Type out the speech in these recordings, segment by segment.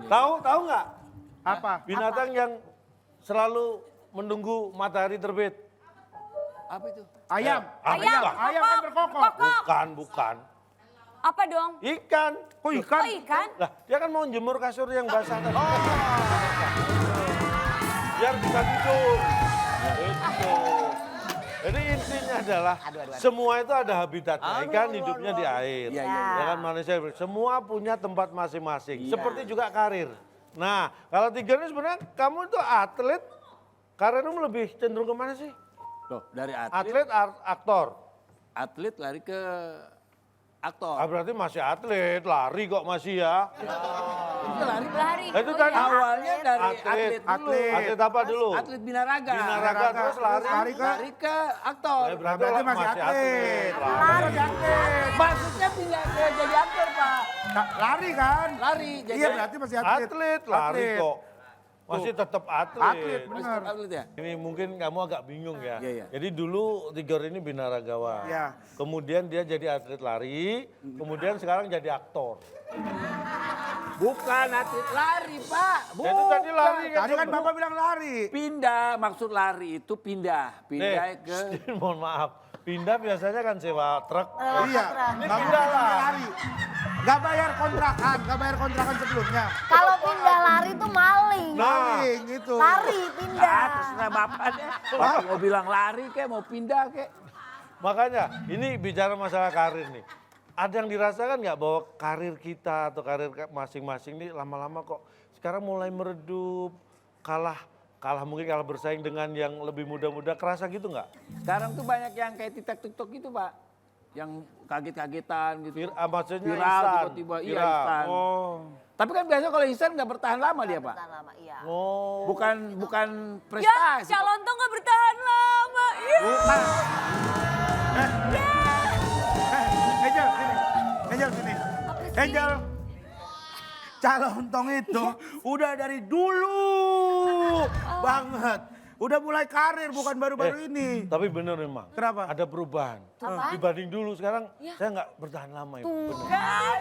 Tahu nggak? Apa? Binatang yang selalu menunggu matahari terbit. Apa itu? Ayam. Ayam. Ayam kan berkokok. Bukan. Apa dong? Ikan. Oh ikan. Oh ikan? Lah, dia kan mau jemur kasur yang basah tadi. Biar bisa tidur. Itu. Jadi intinya adalah semua itu ada habitatnya. Ikan hidupnya di air. Iya, Ya kan manusia semua punya tempat masing-masing. Seperti juga karir. Nah, kalau Tiger ini sebenarnya kamu itu atlet, karirmu lebih cenderung kemana sih? Loh, dari Atlet, aktor. atlet lari ke aktor. Berarti masih atlet, lari kok masih ya. Lari. Lari. Itu Oh, tadi iya. Awalnya dari Atlet. atlet dulu. Atlet apa dulu? Atlet binaraga. Binaraga terus lari. Lari ke aktor. Berarti masih atlet. Lari. Maksudnya pindah ke jadi aktor, Pak. Lari kan? Lari. Jadi Iya berarti masih atlet. Atlet, lari Atlet. kok. Masih tetap atlet. Atlet, Masih benar. atlet ya? Ini mungkin kamu agak bingung ya. Iya, iya. Jadi dulu Tiger ini binaragawan. Iya. Kemudian dia jadi atlet lari, kemudian sekarang jadi aktor. Bukan atlet lari, Pak. Ya, itu tadi lari kan. Tadi kan Bapak bilang lari. Pindah, maksud lari itu pindah. Pindah ke... Mohon maaf. Pindah biasanya kan sewa truk. Iya. Nggak mungkin lari. Nggak bayar kontrakan sebelumnya. Kalau pindah lari tuh maling. Maling itu. Lari pindah. Terserah Bapak deh. Bapak mau bilang lari kek, mau pindah kek. Makanya ini bicara masalah karir nih. Ada yang dirasakan nggak bahwa karir kita atau karir masing-masing nih lama-lama kok sekarang mulai meredup, kalah mungkin kalah bersaing dengan yang lebih muda-muda, kerasa gitu nggak? Sekarang tuh banyak yang kayak TikTok itu, Pak. Yang kaget-kagetan gitu. Maksudnya Viral instan. tiba-tiba, iya Viral. instan. Oh. Tapi kan biasanya kalau instan nggak bertahan lama dia, Pak. Bertahan lama, iya. Oh. Bukan Ya, prestasi. calon tuh gak bertahan lama. Iya. Angel sini. Angel. Calon tong itu udah dari dulu banget. Udah mulai karir bukan baru-baru ini. Tapi bener memang. Kenapa? Ada perubahan. Dibanding dulu sekarang saya nggak bertahan lama ya. Bener.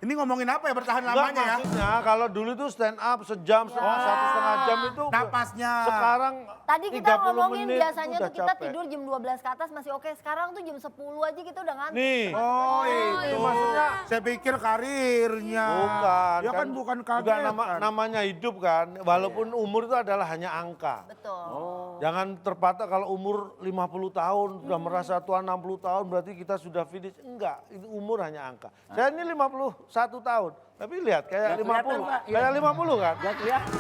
Ini ngomongin apa ya bertahan Nggak, lamanya ya? maksudnya kalau dulu itu stand up sejam, satu setengah jam itu. Napasnya. Sekarang Tadi kita 30 ngomongin menit biasanya udah tuh kita capek. tidur jam 12 ke atas masih oke. Sekarang tuh jam 10 aja kita udah ngantuk. Nih. Oh itu maksudnya. Saya pikir karirnya. Bukan. Ya kan bukan karir. Juga namanya hidup kan. Walaupun umur itu adalah hanya angka. Betul. Jangan terpatok kalau umur 50 tahun, sudah merasa tua 60 tahun berarti kita sudah finish. Enggak, itu umur hanya angka. Saya ini 51 tahun, tapi lihat kayak Nggak kelihatan, 50. Pak. Iya. Kayak 50 kan? Gak kelihatan.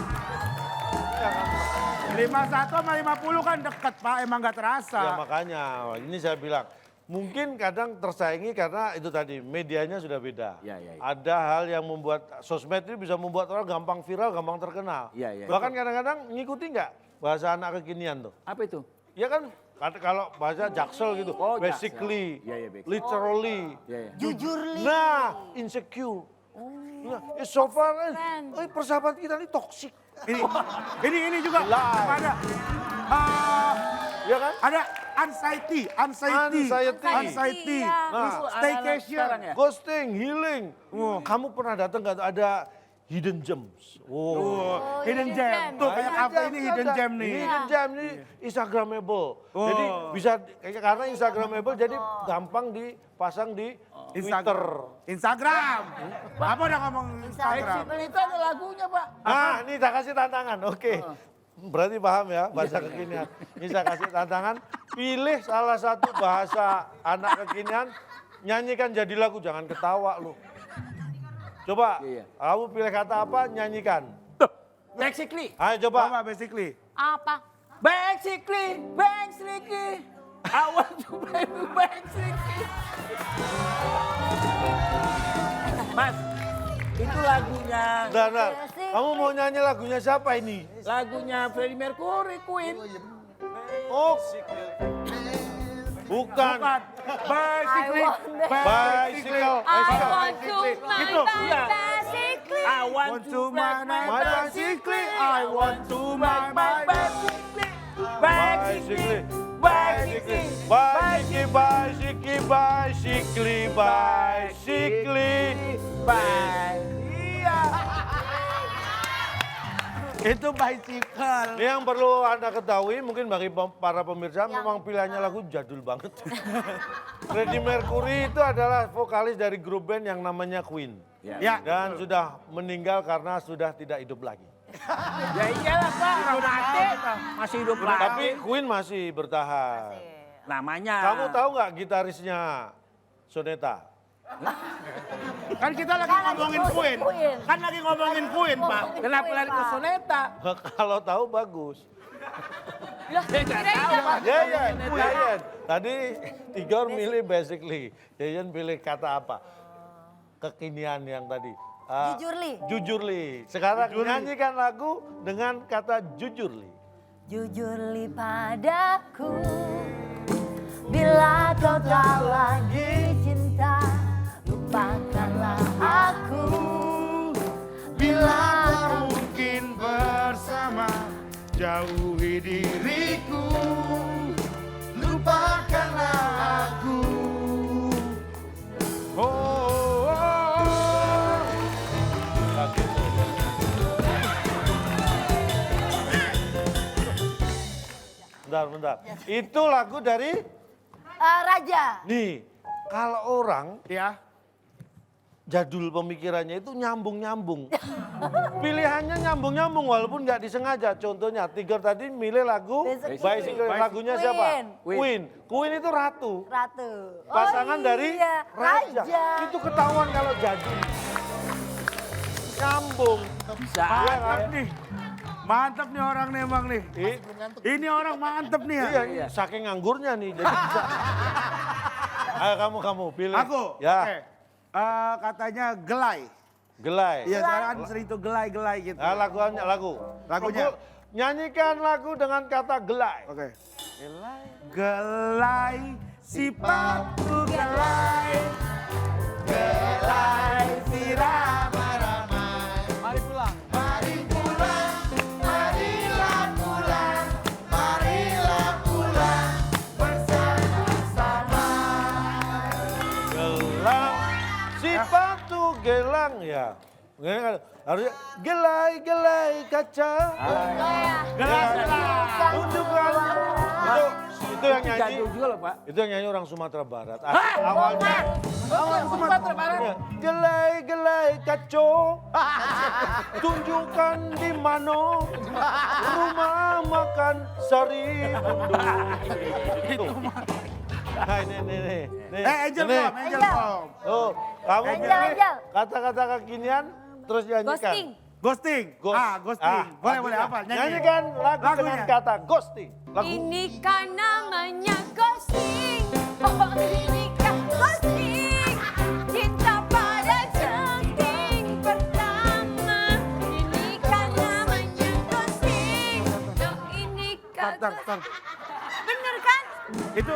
51 sama 50 kan deket Pak, emang gak terasa. Ya makanya, ini saya bilang. Mungkin kadang tersaingi karena itu tadi, medianya sudah beda. Iya, iya, iya. Ada hal yang membuat, sosmed ini bisa membuat orang gampang viral, gampang terkenal. Iya, iya. Bahkan kadang-kadang ngikuti nggak bahasa anak kekinian tuh. Apa itu? Ya kan kalau bahasa Jaksel gitu, Oh, basically, Jaksel. Iya, iya, basically. literally, Iya, iya. Jujur li. nah insecure. Nah, so far, persahabatan kita ini toksik. Ini juga Live. ada. Ya kan? Ada anxiety. Anxiety. Iya. Nah, Staycation. Sekarang ya? ghosting, healing. Kamu pernah datang nggak ada hidden gems? Wow. Hidden gem. Tuh kayak kafe ini hidden gem nih. Hidden gem ini Instagramable. Jadi bisa karena Instagramable jadi gampang dipasang di Twitter. Instagram. Apa udah ngomong Instagram? Itu ada lagunya, Pak. Ah, ini saya kasih tantangan. Oke. Berarti paham ya bahasa kekinian. Ini saya kasih tantangan. Pilih salah satu bahasa anak kekinian. Nyanyikan jadi lagu. Jangan ketawa lu. Coba. Iya. Kamu pilih kata apa? Nyanyikan. Basically. Ayo coba. Apa basically? Apa? Basically. I want to play with basically. Mas, itu lagunya. Bentar. Kamu mau nyanyi lagunya siapa ini? Lagunya Freddie Mercury, Queen. Oh. Bukan. Basically. Bicycle. I want to my Itu, iya. basically. I want to ride my bicycle. I want to my bicycle. bicycle. Bicycle. Iya. Itu bicycle. Ini yang perlu Anda ketahui, mungkin bagi para pemirsa, memang pilihannya lagu jadul banget. Freddie Mercury itu adalah vokalis dari grup band yang namanya Queen. Ya. Dan sudah meninggal karena sudah tidak hidup lagi. Ya iyalah Pak, orang mati masih hidup lagi. Tapi Queen masih bertahan. Namanya. Kamu tahu nggak gitarisnya Soneta? Kan kita lagi ngomongin Queen. Kan lagi ngomongin Queen, Pak. Kenapa lari ke Soneta? Kalau tahu bagus. Lah, Dia nggak kirain tahu, apa? Pak. Yayan. Tadi Tigor milih basically. Yayan pilih kata apa? Kekinian yang tadi. Jujurli. Jujurli. Sekarang nyanyikan lagu dengan kata jujurli. Jujurli padaku, bila kau tak lagi cinta, lupakanlah aku. Bila kau mungkin bersama, jauhi diriku. Lupakanlah aku. Oh, oh, oh. Bentar. Itu lagu dari Raja. nih. Kalau orang Ya. jadul pemikirannya itu nyambung-nyambung. Pilihannya nyambung-nyambung walaupun nggak disengaja. Contohnya Tigor tadi milih lagu Bicycle. Lagunya siapa? Queen. Queen itu ratu. Ratu. Pasangan dari iya. Raja. Itu ketahuan kalau jadul. Nyambung. Bisa Mantap aja. nih. Mantap nih orang nih emang nih. Ini orang mantap nih ya. Iya, saking anggurnya nih. Jadi bisa. Ayo kamu pilih. Aku? Ya. Oke. Katanya gelai. Gelai. Iya sekarang kan sering tuh gelai-gelai gitu. Nah, lagunya. Lagunya. Nyanyikan lagu dengan kata gelai. Oke. Gelai, sifatku gelai. Gelai, si ramai-ramai. Mari pulang. Mari pulang, marilah pulang, marilah pulang bersama-sama. Gelang, sepatu gelang ya. Ini kan harusnya gelai kaca. Tunjukkan. Itu yang nyanyi. Jadul juga loh Pak. Itu yang nyanyi orang Sumatera Barat. Awalnya. Sumatera Barat. Gelai kaco. Tunjukkan di mana rumah makan Sari Bundo. Itu. Nah ini. Angel Ini. Pom, Angel Pom. Oh, kamu Angel, pilih Angel. kata-kata kekinian terus nyanyikan. Ghosting. Ghosting. Ghosting. Boleh apa? Nyanyikan lagu dengan Lagunya. kata ghosting. Lagu. Ini kan namanya ghosting. Oh, ini kan ghosting. Cinta pada jengking pertama. Ini kan namanya ghosting. Oh, ini kan Tar. Bener kan? Itu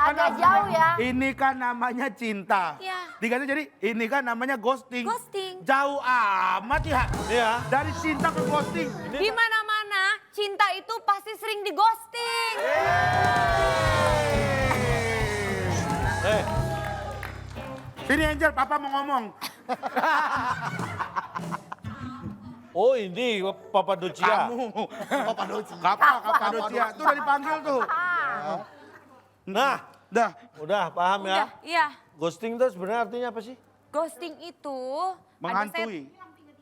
Agak jauh ya. ini kan namanya cinta. Iya. Diganti jadi ini kan namanya ghosting. Ghosting. Jauh amat ya. Iya. Dari cinta ke ghosting. Di mana-mana cinta itu pasti sering di ghosting. Sini Angel, Papa mau ngomong. Oh ini Papa Docia. Papa Docia. Papa Docia. Itu udah dipanggil tuh. Nah, Dah. udah paham ya? Udah, iya. Ghosting itu sebenarnya artinya apa sih? Ghosting itu Menghantui.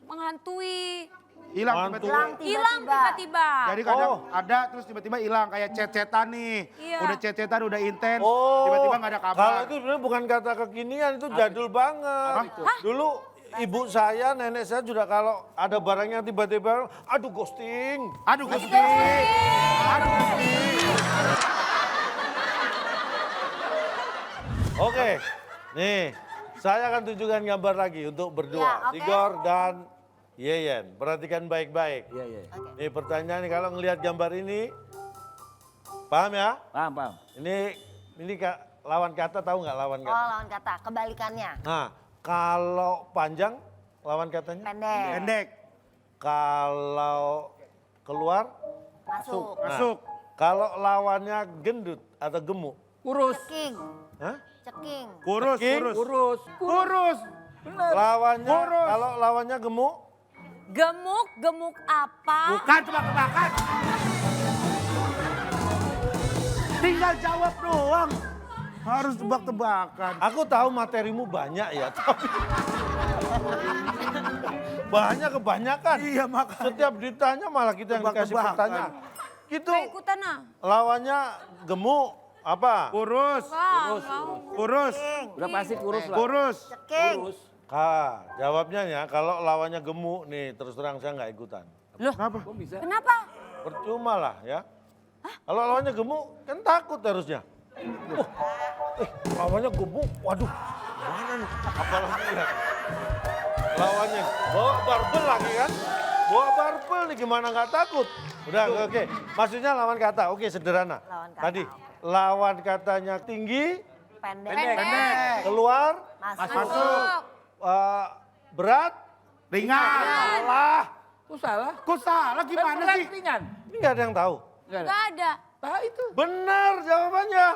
menghantui, Hilang tiba-tiba. hilang tiba-tiba. Jadi kadang Oh. ada terus tiba-tiba hilang kayak chat-chatan nih. Iya. Udah chat-chatan udah intens, Oh, tiba-tiba nggak ada kabar. Kalau itu sebenarnya bukan kata kekinian, itu jadul banget. Dulu ibu saya, nenek saya juga kalau ada barangnya tiba-tiba, aduh ghosting. Aduh ghosting. Aduh ghosting. Oke, nih saya akan tunjukkan gambar lagi untuk berdua. Ya, oke. Tigor dan Yeyen. Perhatikan baik-baik. Iya. Nih pertanyaan nih, kalau ngelihat gambar ini, paham ya? Paham. Ini lawan kata, tahu nggak lawan Oh, kata? lawan kata. Kebalikannya. Nah, kalau panjang lawan katanya? Pendek. Pendek. Kalau keluar? Masuk. Nah, Masuk. kalau lawannya gendut atau gemuk? Kurus. Ceking. Hah? Ceking. Kurus, Ceking. kurus. Kurus. Kurus. Lawannya, Kurus. kalau lawannya gemuk? Gemuk apa? Bukan tebak-tebakan. Tinggal jawab doang. Harus tebak-tebakan. Aku tahu materimu banyak ya, tapi banyak kebanyakan. Iya makanya. Setiap ditanya malah kita yang dikasih Tebak-tebakan. pertanyaan. Gitu, Gak ikutan ah. lawannya gemuk apa? Kurus. Kurus. Udah pasti kurus lah. Kurus. Ceking. Kurus. Jawabnya ya, kalau lawannya gemuk nih terus terang saya nggak ikutan. Loh, Kenapa? Kok bisa? kenapa? Percuma lah ya. Kalau lawannya gemuk kan takut harusnya. Lawannya gemuk, waduh, mana nih? Apalagi ya. Lawannya bawa barbel lagi kan? Bawa barbel nih gimana nggak takut? Udah oke. Maksudnya lawan kata, oke sederhana. Lawan kata. Tadi lawan katanya tinggi, Pendek. keluar, Masuk. berat, Ringan. salah. Kok salah? Kok salah gimana Berat, sih? ringan. Ini nggak ada yang tahu. Nggak ada. Gak ada. Nah itu. Benar jawabannya.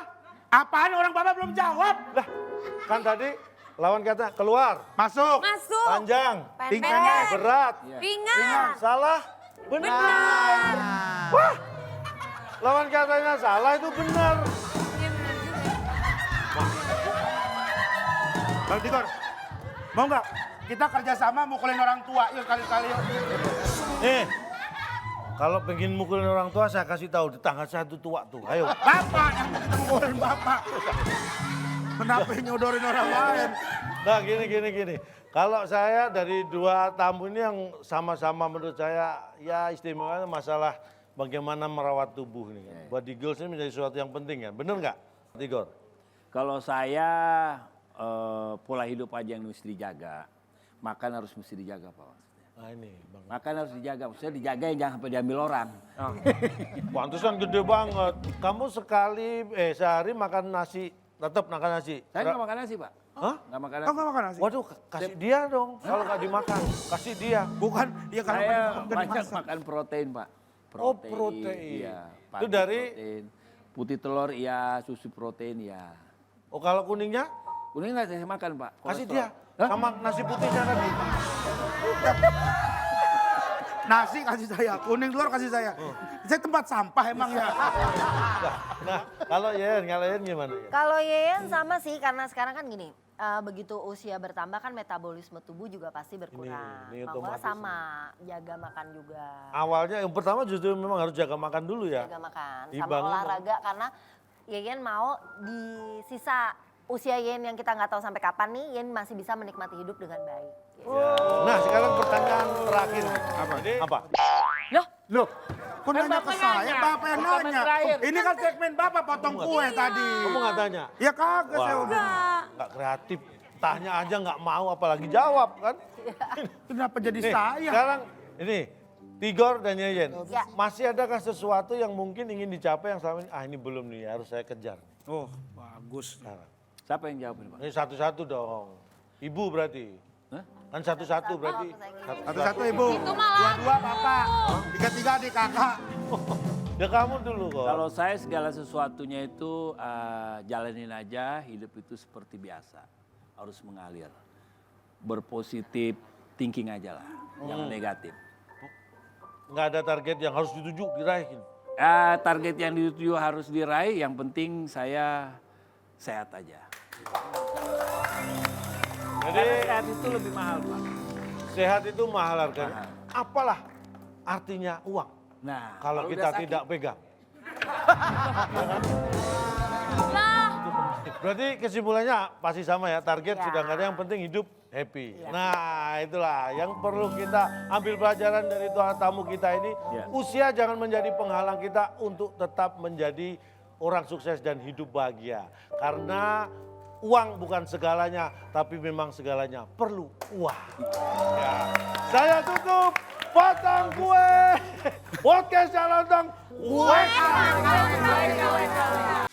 Apaan orang bapak belum jawab? Lah, kan tadi lawan kata keluar, Masuk. Masuk. panjang, Pendek. berat, Ringan. salah, benar. Wah, lawan katanya salah itu benar. Iya benar juga. Bang Tigor, mau nggak? Kita kerjasama mukulin orang tua, yuk kali-kali yuk. Nih, kalau pengen mukulin orang tua saya kasih tahu tetangga saya tuh tua tuh. Ayo. Bapak yang kita mukulin bapak. Kenapa nyodorin orang lain? Nah gini. Kalau saya dari dua tamu ini yang sama-sama menurut saya ya istimewa masalah bagaimana merawat tubuh nih. Body goals ini menjadi sesuatu yang penting kan. Bener nggak, Tigor? Kalau saya pola hidup aja yang mesti dijaga. Makan harus mesti dijaga Pak. Nah ini Bang. Makan harus dijaga. Maksudnya dijaga jangan sampai diambil orang. Pantesan gede banget. Kamu sehari makan nasi, tetap makan nasi. Saya nggak makan nasi Pak. Hah? Nggak makan Oh nasi. nggak makan nasi? Waduh, kasih dia dong. Kalau nggak dimakan, kasih dia. Bukan, ya kalau Saya nggak banyak dimasak. makan protein Pak. Oh, protein. Iya. Itu pagi dari- protein. Putih telur iya, susu protein iya. Oh kalau kuningnya, Kuning nggak saya makan Pak. kasih Kolesterol. dia. Sama nasi putihnya tadi. Nasi kasih saya, kuning telur kasih saya. Saya tempat sampah emang ya. Nah, kalau Yeyen gimana ya? Kalau Yeyen sama sih karena sekarang kan gini, begitu usia bertambah kan metabolisme tubuh juga pasti berkurang. Ini Mau otomatis sama jaga makan juga. Awalnya yang pertama justru memang harus jaga makan dulu ya. Jaga makan sama Dibangun. olahraga karena Yeyen mau di sisa usia Yeyen yang kita nggak tahu sampai kapan nih Yeyen masih bisa menikmati hidup dengan baik. Ya. Nah sekarang pertanyaan terakhir. Apa? Loh, kok nanya ke Bapak saya? nanya. Bapak yang Bapak nanya. terakhir. Ini kan segmen Bapak potong kue tadi. Kamu nggak tanya? Ya kagak saya Wah. udah. Nggak kreatif. Tanya aja nggak mau apalagi jawab kan. Kenapa jadi Nih, saya? sekarang ini Tigor dan Yeyen. Ya. Masih adakah sesuatu yang mungkin ingin dicapai yang selama ini, ini belum nih harus saya kejar. Oh, bagus. Nah, Siapa yang jawab ini Pak? ini satu-satu dong. Ibu berarti. Hah? Kan satu-satu berarti. Satu-satu ibu. Itu malah Dua-dua bapak. Tiga-tiga adik kakak. Ya kamu dulu kok. Kalau saya segala sesuatunya itu jalanin aja, hidup itu seperti biasa. Harus mengalir. Berpositif thinking aja lah, jangan negatif. Nggak ada target yang harus dituju, diraih. Target yang dituju harus diraih, yang penting saya sehat aja. Jadi Karena sehat itu lebih mahal Pak. sehat itu mahal harganya. Mahal. Apalah artinya uang Nah, kalau udah kita sakit, tidak pegang. lah. Berarti kesimpulannya pasti sama ya, target Ya. sudah nggak ada, yang penting hidup happy. Nah itulah yang perlu kita ambil pelajaran dari tuan tamu kita ini. Ya. Usia jangan menjadi penghalang kita untuk tetap menjadi orang sukses dan hidup bahagia. Karena uang bukan segalanya, tapi memang segalanya perlu uang. Ya. Saya tutup Potong Kue. Podcast Jalan Tong. Wake up.